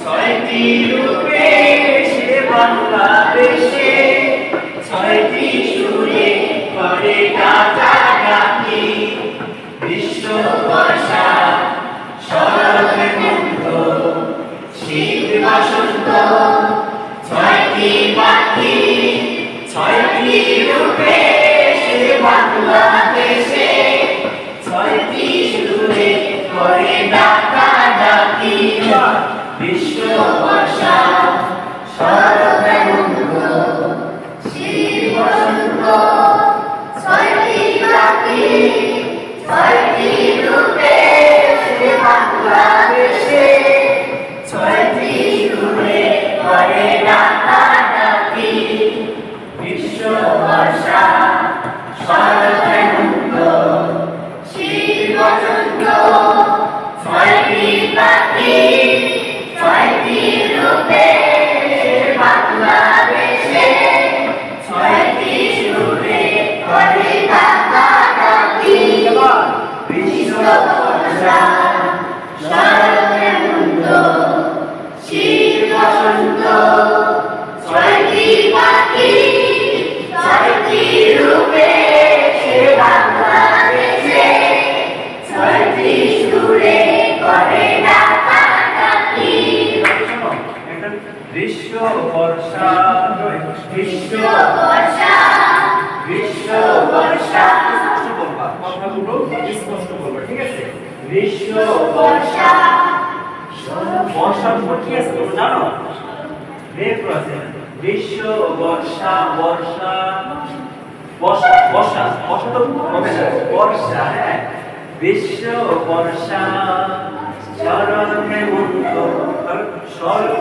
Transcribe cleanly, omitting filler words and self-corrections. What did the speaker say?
ছয়টি রূপে সে বাংলাদেশে, ছয়টি সুরে করে ডাকাডাকি। গ্রীষ্ম বর্ষা শরৎ হেমন্ত শীত বসন্ত, ছয়টি পাখি ছয়টি রূপে সে বাংলাদেশে, ছয়টি সুরে করে ডাকাডাকি। গ্রীষ্ম বর্ষা শরৎ হেমন্ত শীত বসন্ত, ছয়টি পাখি ছয়টি রূপে সে বাংলাদেশে, ছয়টি সুরে করে ডাকাডাকি। গ্রীষ্ম বর্ষা শরৎ হেমন্ত শীত বসন্ত, ছয়টি পাখি ছয়টি রূপে সে বাংলাদেশে, ছয়টি সুরে করে ডাকাডাকি। গ্রীষ্ম বর্ষা শরৎ হেমন্ত শীত বসন্ত, ছয়টি পাখি ছয়টি রূপে সে বাংলাদেশে, ছয়টি সুরে করে ডাকাডাকি। গ্রীষ্ম বর্ষা গ্রীষ্ম বর্ষা গ্রীষ্ম বর্ষা, কথাগুলো স্পষ্ট বলবা, ঠিক আছে? গ্রীষ্ম বর্ষা বর্ষার উপর কি আছে তোমরা জানো? বের আছে গ্রীষ্ম বর্ষা বর্ষা বর্ষা বর্ষা বর্ষা তো হবে না, বর্ষা। হ্যাঁ, গ্রীষ্ম বর্ষা শরৎ হেমন্ত শরৎ